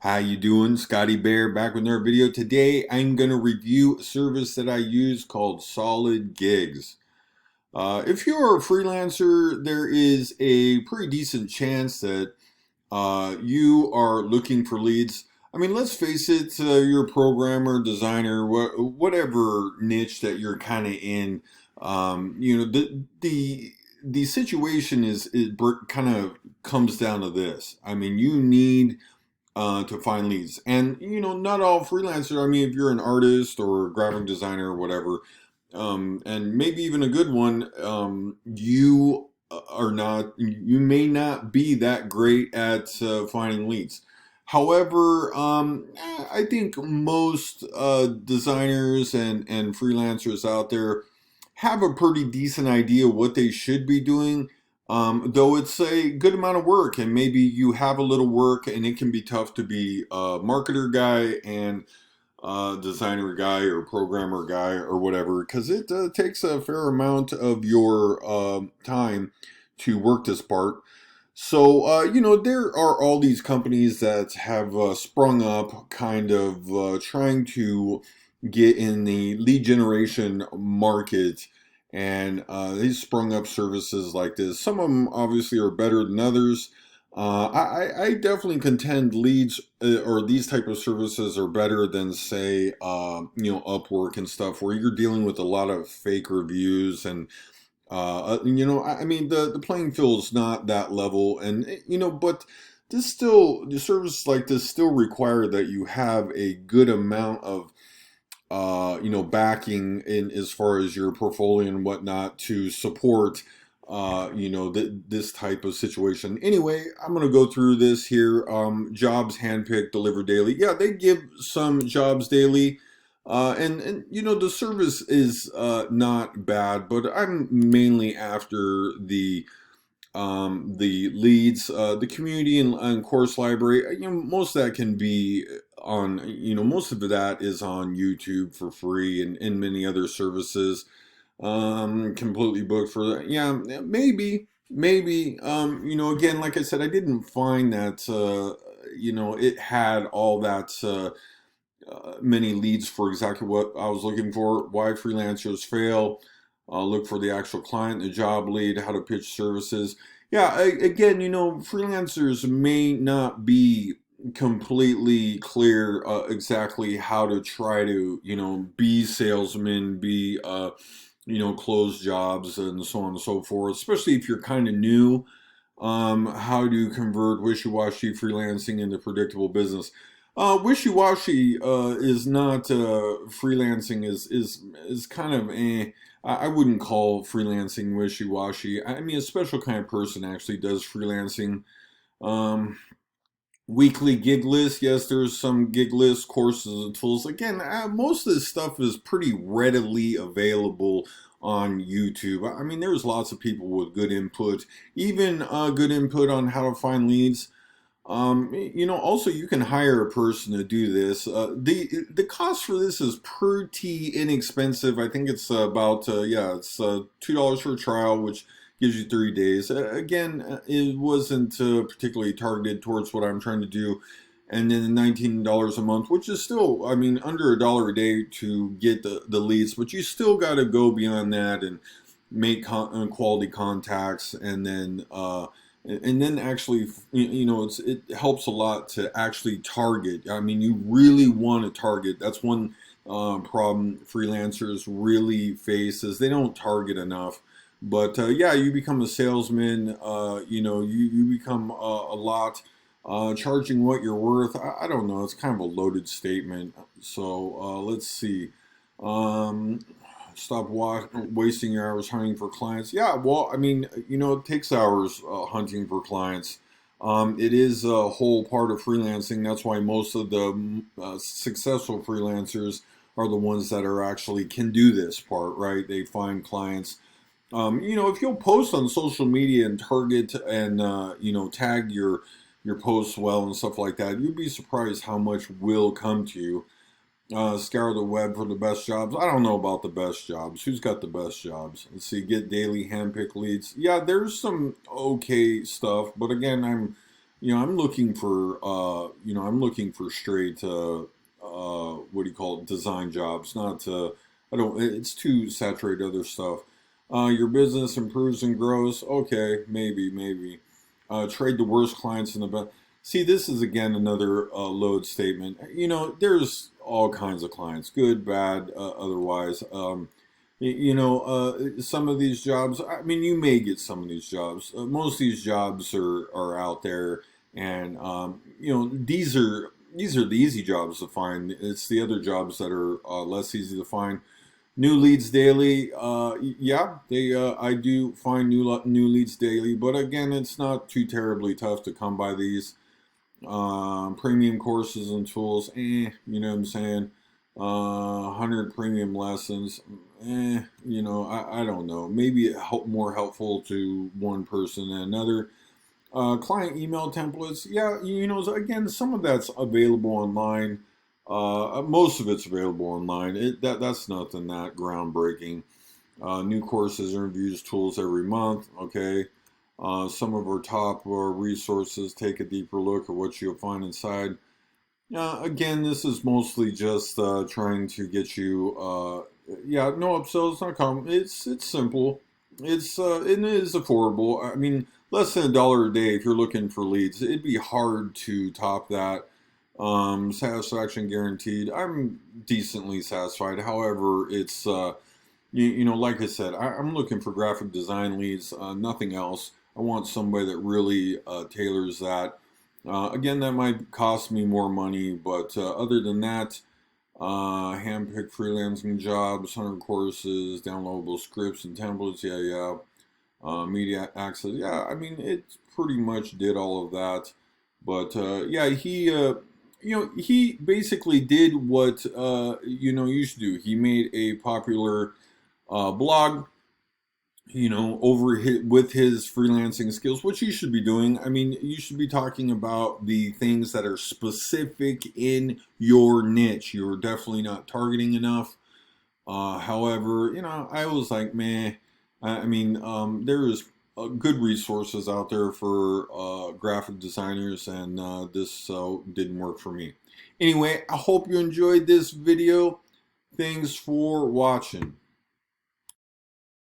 How you doing? Scotty Bear back with another video. Today I'm going to review a service that I use called Solid Gigs. If you're a freelancer, there is a pretty decent chance that you are looking for leads. I mean, let's face it, you're a programmer, designer, whatever niche that you're kind of in. The situation is kind of comes down to this. I mean, you need to find leads. And not all freelancers. I mean, if you're an artist or a graphic designer or whatever, and maybe even a good one, you may not be that great at finding leads. However, I think most designers and freelancers out there have a pretty decent idea what they should be doing, though it's a good amount of work, and maybe you have a little work, and it can be tough to be a marketer guy and designer guy or programmer guy or whatever, because it takes a fair amount of your time to work this part. So, there are all these companies that have sprung up kind of trying to get in the lead generation market, and they sprung up services like this. Some of them obviously are better than others. I definitely contend leads or these type of services are better than, say, Upwork and stuff, where you're dealing with a lot of fake reviews and I mean, the playing field is not that level, and but the services like this still require that you have a good amount of backing in as far as your portfolio and whatnot to support this type of situation. Anyway, I'm going to go through this here. Jobs handpicked, delivered daily. Yeah, they give some jobs daily. And the service is not bad, but I'm mainly after the leads, the community and course library. Most of that can be on, most of that is on YouTube for free, and many other services, completely booked for that. Yeah, maybe, again, like I said, I didn't find that, it had all that, many leads for exactly what I was looking for. Why freelancers fail. Look for the actual client, the job lead, how to pitch services. Yeah, again, freelancers may not be completely clear exactly how to try to, be salesmen, be, close jobs, and so on and so forth, especially if you're kind of new. How to convert wishy-washy freelancing into predictable business. Wishy-washy is not freelancing is kind of I wouldn't call freelancing wishy-washy. I mean, a special kind of person actually does freelancing. Um, Weekly gig list. Yes, there's some gig list courses and tools. Again, most of this stuff is pretty readily available on YouTube. I mean, there's lots of people with good input, even good input on how to find leads. Also you can hire a person to do this. The cost for this is pretty inexpensive. I think it's about it's $2 for a trial, which gives you 30 days. Again, it wasn't particularly targeted towards what I'm trying to do. And then $19 a month, which is still, I mean, under $1 a day to get the leads, but you still got to go beyond that and make quality contacts, and then actually, it helps a lot to actually target. I mean, you really want to target. That's one problem freelancers really face, is they don't target enough. But yeah, you become a salesman. You become a lot, charging what you're worth. I don't know. It's kind of a loaded statement. So let's see. Um, Stop wasting your hours hunting for clients. Yeah, well, I mean, it takes hours hunting for clients. It is a whole part of freelancing. That's why most of the successful freelancers are the ones that are actually can do this part, right? They find clients. If you'll post on social media and target and tag your posts well and stuff like that, you'd be surprised how much will come to you. Scour the web for the best jobs. I don't know about the best jobs. Who's got the best jobs? Let's see. Get daily handpick leads. Yeah, there's some okay stuff, but again, I'm, I'm looking for, I'm looking for straight, what do you call it, design jobs. Not, I don't. It's too saturated other stuff. Your business improves and grows. Okay, maybe. Trade the worst clients in the best. See, this is again another load statement. There's all kinds of clients, good, bad, otherwise. Some of these jobs. I mean, you may get some of these jobs. Most of these jobs are out there, and these are the easy jobs to find. It's the other jobs that are less easy to find. New leads daily. Yeah, they. I do find new leads daily, but again, it's not too terribly tough to come by these. Premium courses and tools. You know what I'm saying? 100 premium lessons. I don't know. Maybe more helpful to one person than another. Client email templates, yeah, again, some of that's available online. Most of it's available online. That's nothing that groundbreaking. New courses, interviews, tools every month. Okay. Some of our top resources take a deeper look at what you'll find inside. Again, this is mostly just trying to get you. Yeah, no upsells, it's not common. It's simple. It is affordable. I mean, less than $1 a day if you're looking for leads. It'd be hard to top that. Satisfaction guaranteed. I'm decently satisfied. However, it's like I said, I'm looking for graphic design leads. Nothing else. I want somebody that really tailors that. Again, that might cost me more money, but other than that, handpicked freelancing jobs, 100 courses, downloadable scripts and templates. Yeah. Media access. Yeah, I mean, it pretty much did all of that. But yeah, he basically did what you should do. He made a popular blog, with his freelancing skills, which you should be doing. I mean, you should be talking about the things that are specific in your niche. You're definitely not targeting enough. However, I was like, man, I mean, there is good resources out there for graphic designers, and this didn't work for me. Anyway, I hope you enjoyed this video. Thanks for watching.